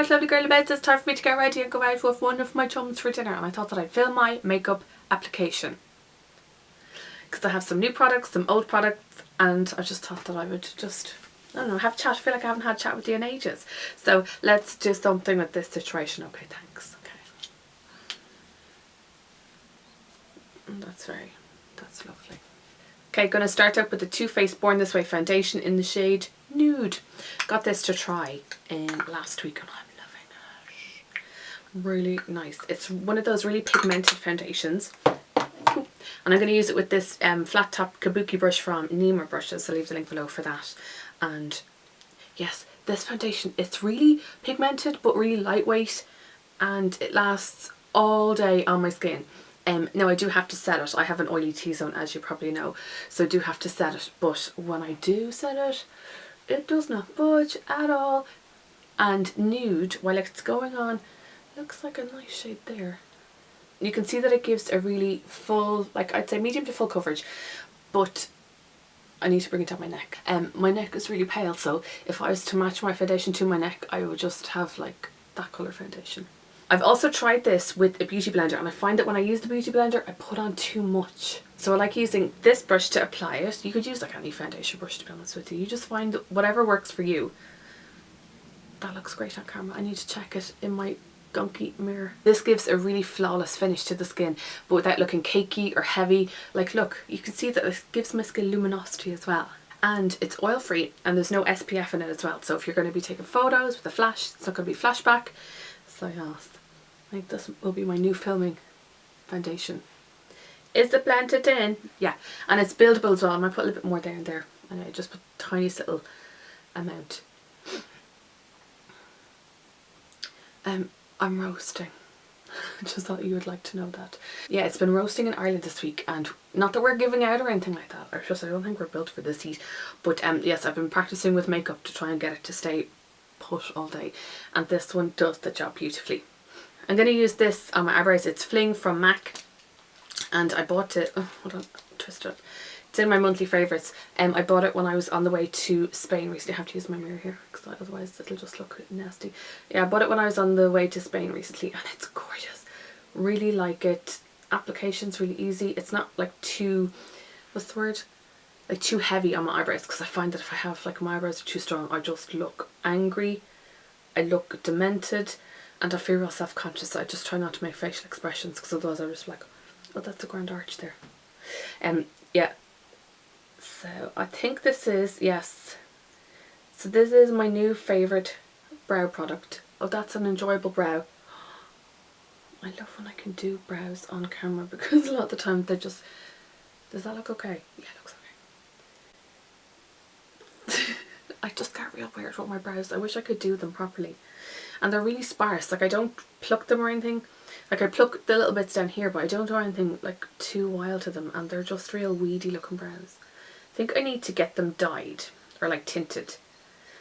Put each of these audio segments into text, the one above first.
Alright, lovely girly beds, it's time for me to get ready and go out with one of my chums for dinner, and I thought that I'd film my makeup application because I have some new products, some old products, and I just thought that I would just, I don't know, have a chat. I feel like I haven't had a chat with you in ages, so let's do something with this situation. Okay, thanks. Okay, that's lovely. Okay, gonna start out with the Too Faced Born This Way foundation in the shade Nude. Got this to try last week and I'm loving it. Really nice. It's one of those really pigmented foundations. And I'm going to use it with this flat top kabuki brush from Nima Brushes, so I'll leave the link below for that. And yes, this foundation, it's really pigmented but really lightweight and it lasts all day on my skin. Now I do have to set it. I have an oily T-zone, as you probably know, so I do have to set it, but when I do set it, it does not budge at all. And Nude, while it's going on, looks like a nice shade there. You can see that it gives a really full, like I'd say medium to full coverage, but I need to bring it down my neck. My neck is really pale, so if I was to match my foundation to my neck, I would just have like that colour foundation. I've also tried this with a beauty blender, and I find that when I use the beauty blender I put on too much. So I like using this brush to apply it. You could use like any foundation brush, to be honest with you. You just find whatever works for you. That looks great on camera. I need to check it in my gunky mirror. This gives a really flawless finish to the skin, but without looking cakey or heavy. Like look, you can see that it gives my skin luminosity as well. And it's oil free and there's no SPF in it as well. So if you're going to be taking photos with a flash, it's not going to be flashback. So yes, I think this will be my new filming foundation. Is it blended in? Yeah, and it's buildable as well. I might put a little bit more down there, and I just put the tiniest little amount. I'm roasting. Just thought you would like to know that. Yeah, it's been roasting in Ireland this week, and not that we're giving out or anything like that. I don't think we're built for this heat. But yes, I've been practicing with makeup to try and get it to stay put all day, and this one does the job beautifully. I'm going to use this on my eyebrows. It's Fling from MAC, and I bought it, oh hold on, twist it. It's in my monthly favourites. I bought it when I was on the way to Spain recently. I have to use my mirror here because otherwise it'll just look nasty. Yeah, I bought it when I was on the way to Spain recently, and it's gorgeous. Really like it. Application's really easy. It's not like too, what's the word? Like too heavy on my eyebrows, because I find that if I have like my eyebrows are too strong, I just look angry, I look demented, and I feel real self-conscious. So I just try not to make facial expressions, because otherwise I'm just like, oh, that's a grand arch there. Yeah. So I think this is, yes. So this is my new favourite brow product. Oh, that's an enjoyable brow. I love when I can do brows on camera, because a lot of the time they're just, does that look okay? Yeah, it looks okay. I just get real weird with my brows. I wish I could do them properly. And they're really sparse. Like I don't pluck them or anything. Like I pluck the little bits down here, but I don't do anything like too wild to them, and they're just real weedy looking brows. I think I need to get them dyed or like tinted,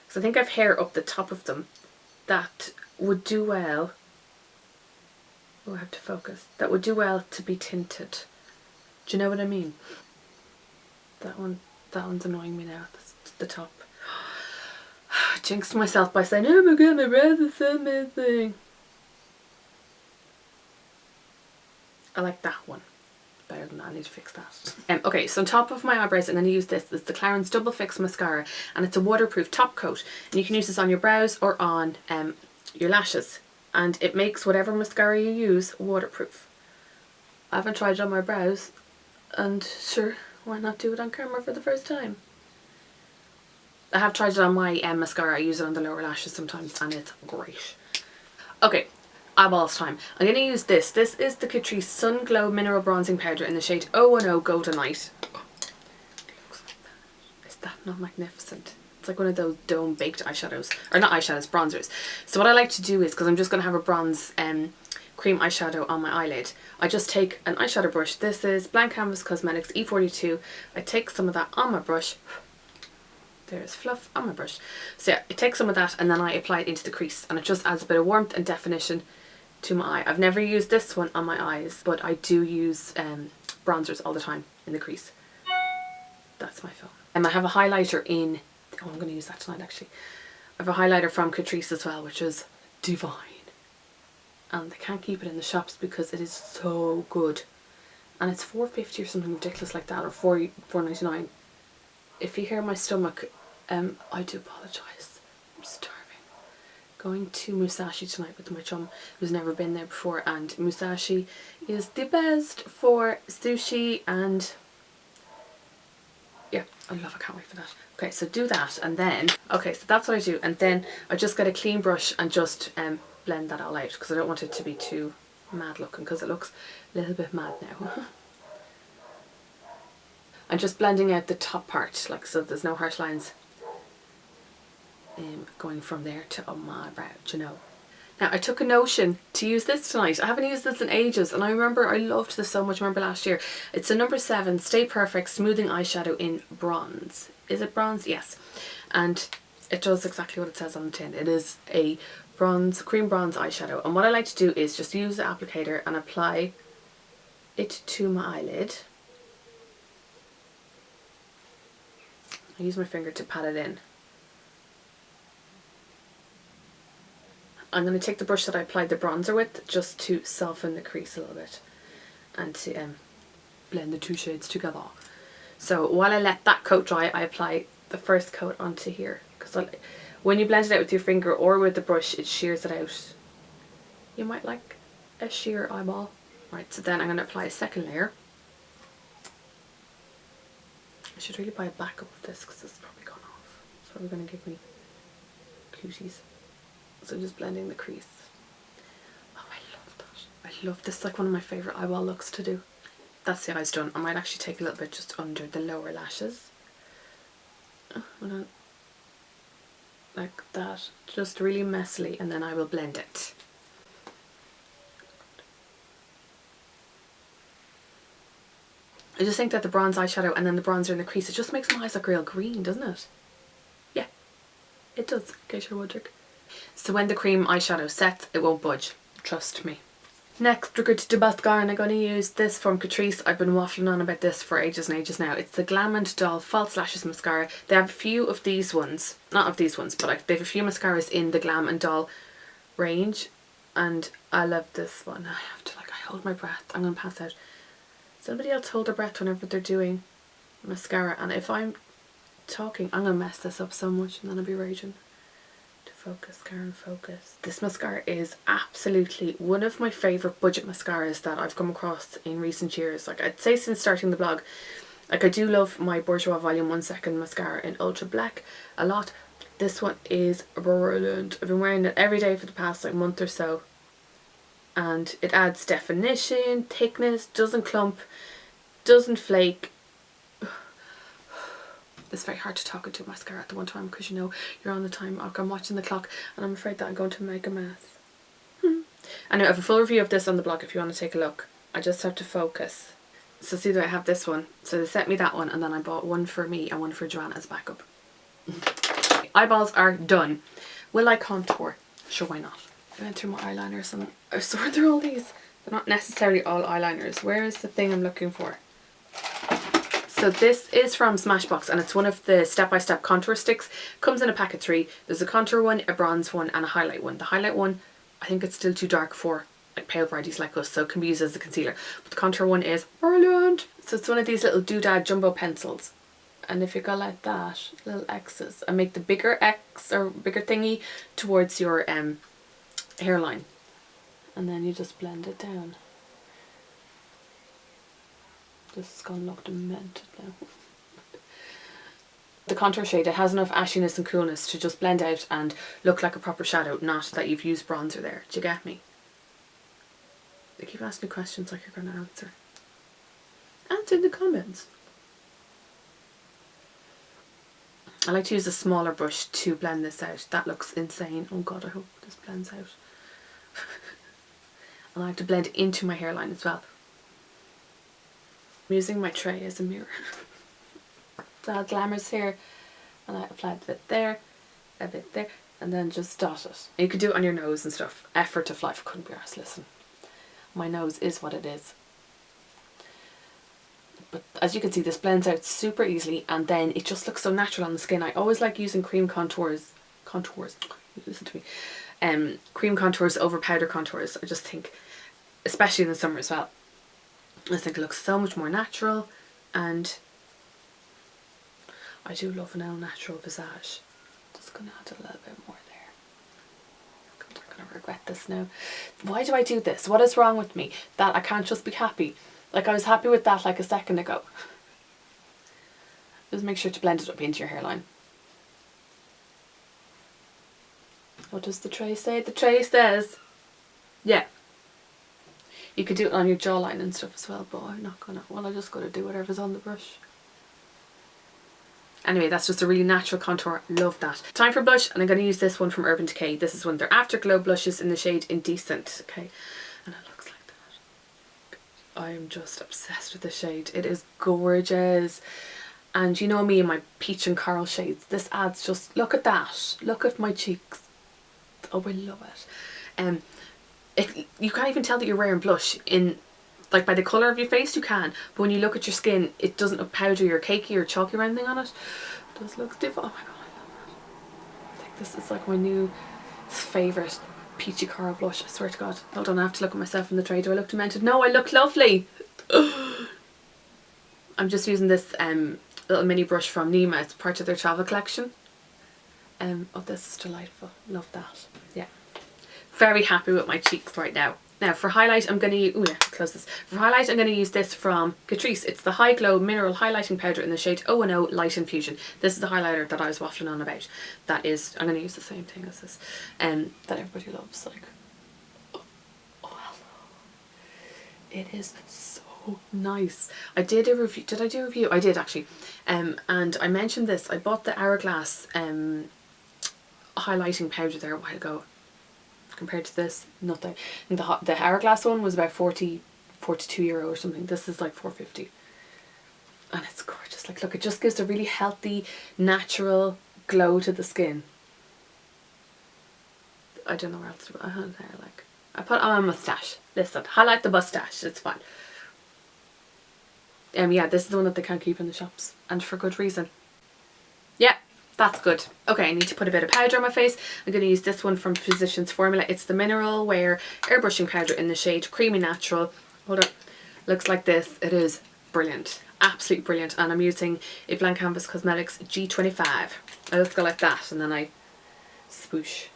because I think I've hair up the top of them that would do well. Oh, I have to focus. That would do well to be tinted. Do you know what I mean? That one's annoying me now. That's the top. I jinxed myself by saying, oh my god, my brows are so amazing. I like that one better than that. I need to fix that. Okay, so on top of my eyebrows I'm going to use this. It's the Clarins Double Fix Mascara, and it's a waterproof top coat, and you can use this on your brows or on your lashes, and it makes whatever mascara you use waterproof. I haven't tried it on my brows, and sure, why not do it on camera for the first time? I have tried it on my mascara. I use it on the lower lashes sometimes, and it's great. Okay, eyeballs time. I'm going to use this. This is the Catrice Sun Glow Mineral Bronzing Powder in the shade 010 Golden Light. Oh, it looks like that. Is that not magnificent? It's like one of those dome baked eyeshadows. Or not eyeshadows, bronzers. So what I like to do is, because I'm just going to have a bronze cream eyeshadow on my eyelid, I just take an eyeshadow brush. This is Blank Canvas Cosmetics E42. I take some of that on my brush. There's fluff on my brush. So yeah, I take some of that and then I apply it into the crease, and it just adds a bit of warmth and definition to my eye. I've never used this one on my eyes, but I do use bronzers all the time in the crease. That's my phone. And I have a highlighter in, oh I'm going to use that tonight actually. I have a highlighter from Catrice as well, which is divine. And they can't keep it in the shops because it is so good. And it's $4.50 or something ridiculous like that, or $4.99. If you hear my stomach, I do apologise. I'm starving. Going to Musashi tonight with my chum who's never been there before, and Musashi is the best for sushi, and yeah, I love it, can't wait for that. Okay, so do that, and then, okay, so that's what I do, and then I just get a clean brush and just blend that all out, because I don't want it to be too mad looking, because it looks a little bit mad now. I'm just blending out the top part, like, so there's no harsh lines going from there to on my brow, do you know. Now, I took a notion to use this tonight. I haven't used this in ages, and I remember I loved this so much. I remember last year. It's a number 7 Stay Perfect Smoothing Eyeshadow in bronze. Is it bronze? Yes. And it does exactly what it says on the tin. It is a bronze, cream bronze eyeshadow. And what I like to do is just use the applicator and apply it to my eyelid. I use my finger to pat it in. I'm going to take the brush that I applied the bronzer with just to soften the crease a little bit and to blend the two shades together. So while I let that coat dry, I apply the first coat onto here, because when you blend it out with your finger or with the brush, it shears it out. You might like a sheer eyeball. Right, so then I'm going to apply a second layer. I should really buy a backup of this because it's probably gone off. It's probably going to give me cuties. So just blending the crease. Oh, I love that. I love this. Like one of my favourite eyeball looks to do. That's the eyes done. I might actually take a little bit just under the lower lashes. Like that. Just really messily, and then I will blend it. I just think that the bronze eyeshadow and then the bronzer in the crease, it just makes my eyes look real green, doesn't it? Yeah, it does, in case you're wondering. So when the cream eyeshadow sets, it won't budge. Trust me. Next, we're going to do mascara, and I'm going to use this from Catrice. I've been waffling on about this for ages and ages now. It's the Glam and Doll False Lashes Mascara. They have a few of these ones. Not of these ones, but they have a few mascaras in the Glam and Doll range. And I love this one. I have to, I hold my breath. I'm going to pass out. Somebody else hold their breath whenever they're doing mascara. And if I'm talking, I'm going to mess this up so much, and then I'll be raging. Focus, Karen, focus. This mascara is absolutely one of my favourite budget mascaras that I've come across in recent years. Like, I'd say since starting the blog. Like, I do love my Bourjois Volume 1 Second mascara in Ultra Black a lot. This one is brilliant. I've been wearing it every day for the past month or so. And it adds definition, thickness, doesn't clump, doesn't flake. It's very hard to talk into a mascara at the one time, because you know you're on the time. I'm watching the clock and I'm afraid that I'm going to make a mess. And I have a full review of this on the blog if you want to take a look. I just have to focus. So see that I have this one. So they sent me that one, and then I bought one for me and one for Joanna as backup. Eyeballs are done. Will I contour? Sure, why not? I went through my eyeliners and I swear they're all these. They're not necessarily all eyeliners. Where is the thing I'm looking for? So this is from Smashbox, and it's one of the step-by-step contour sticks. Comes in a pack of 3. There's a contour one, a bronze one, and a highlight one. The highlight one, I think it's still too dark for like pale brighties like us, so it can be used as a concealer. But the contour one is brilliant. So it's one of these little doodad jumbo pencils. And if you go like that, little X's, and make the bigger X or bigger thingy towards your hairline. And then you just blend it down. This is going to look demented now. The contour shade, it has enough ashiness and coolness to just blend out and look like a proper shadow, not that you've used bronzer there. Do you get me? They keep asking questions like you're going to answer. Answer in the comments. I like to use a smaller brush to blend this out. That looks insane. Oh god, I hope this blends out. I like to blend into my hairline as well. I'm using my tray as a mirror. So I have Glamour's here, and I applied a bit there, and then just dot it. You could do it on your nose and stuff. Effort of life, couldn't be arsed, listen. My nose is what it is. But as you can see, this blends out super easily, and then it just looks so natural on the skin. I always like using cream contours, listen to me, cream contours over powder contours. I just think, especially in the summer as well, I think it looks so much more natural, and I do love an all natural visage. Just gonna add a little bit more there. I'm gonna regret this now. Why do I do this? What is wrong with me that I can't just be happy? Like, I was happy with that like a second ago. Just make sure to blend it up into your hairline. What does the tray say? The tray says, yeah, you could do it on your jawline and stuff as well, but I'm not gonna. Well, I just gotta do whatever's on the brush. Anyway, that's just a really natural contour. Love that. Time for blush, and I'm going to use this one from Urban Decay. This is one of their Afterglow blushes in the shade Indecent. Okay, and it looks like that. I'm just obsessed with this shade. It is gorgeous. And you know me and my peach and coral shades. This adds just, look at that. Look at my cheeks. Oh, I love it. You can't even tell that you're wearing blush in, like, by the colour of your face you can, but when you look at your skin it doesn't look powdery or cakey or chalky or anything on it. It does look different. Oh my god, I love that. I think this is like my new favourite peachy coral blush, I swear to god. Hold on, I have to look at myself in the tray. Do I look demented? No, I look lovely. I'm just using this little mini brush from Nima. It's part of their travel collection. Oh, this is delightful. Love that. Yeah, very happy with my cheeks right now. Now for highlight I'm going to use, close this. For highlight I'm going to use this from Catrice. It's the High Glow Mineral Highlighting Powder in the shade 010 Light Infusion. This is the highlighter that I was waffling on about. That is, I'm going to use the same thing as this, that everybody loves. Like, oh hello. It is so nice. I did a review. Did I do a review? I did actually. And I mentioned this. I bought the Hourglass highlighting powder there a while ago. Compared to this, nothing. And the Hourglass one was about 42 euro or something. This is like 4.50, and it's gorgeous. Like, look, it just gives a really healthy, natural glow to the skin. I don't know where else to put it there. Like, I put on my moustache. Listen, highlight the moustache. It's fine. Yeah, this is the one that they can't keep in the shops, and for good reason. Yeah. That's good. Okay, I need to put a bit of powder on my face. I'm going to use this one from Physicians Formula. It's the Mineral Wear Airbrushing Powder in the shade Creamy Natural. Hold on. Looks like this. It is brilliant. Absolutely brilliant. And I'm using a Blank Canvas Cosmetics G25. I just go like that and then I swoosh.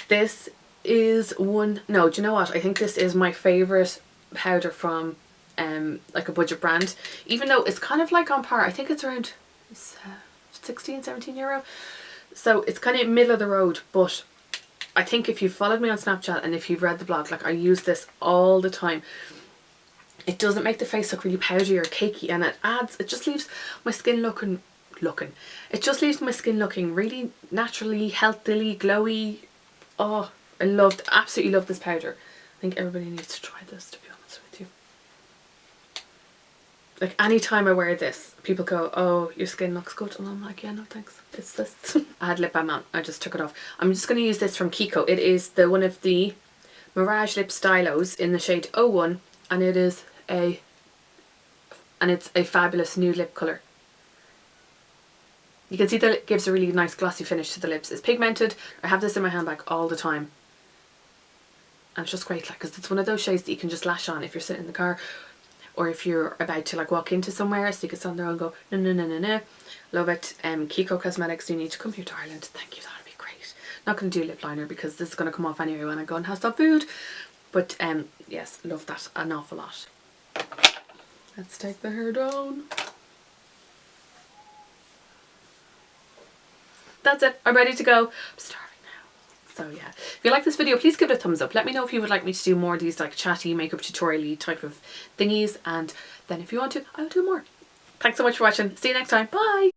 This is one... No, do you know what? I think this is my favourite powder from like a budget brand. Even though it's kind of like on par. I think it's around... 16, 17 euro. So it's kind of middle of the road, but I think if you've followed me on Snapchat and if you've read the blog, like, I use this all the time. It doesn't make the face look really powdery or cakey, and it just leaves my skin looking, it just leaves my skin looking really naturally, healthily, glowy. Oh, absolutely love this powder. I think everybody needs to try this, to be honest with you. Like, anytime I wear this, people go, oh, your skin looks good. And I'm like, yeah, no thanks. It's this. I had lip balm on. I just took it off. I'm just going to use this from Kiko. It is one of the Mirage Lip Stylos in the shade 01. And it's a fabulous nude lip colour. You can see that it gives a really nice glossy finish to the lips. It's pigmented. I have this in my handbag all the time. And it's just great, like, because it's one of those shades that you can just lash on if you're sitting in the car. Or if you're about to, like, walk into somewhere, so you can stand there and go, no, no, no, no, no. Love it. Kiko Cosmetics, you need to come here to Ireland. Thank you, that'll be great. Not going to do lip liner because this is going to come off anyway when I go and have some food. But yes, love that an awful lot. Let's take the hair down. That's it. I'm ready to go. I'm starving now. So yeah, if you like this video, please give it a thumbs up. Let me know if you would like me to do more of these, like, chatty makeup tutorial-y type of thingies, and then if you want to, I'll do more. Thanks so much for watching. See you next time. Bye.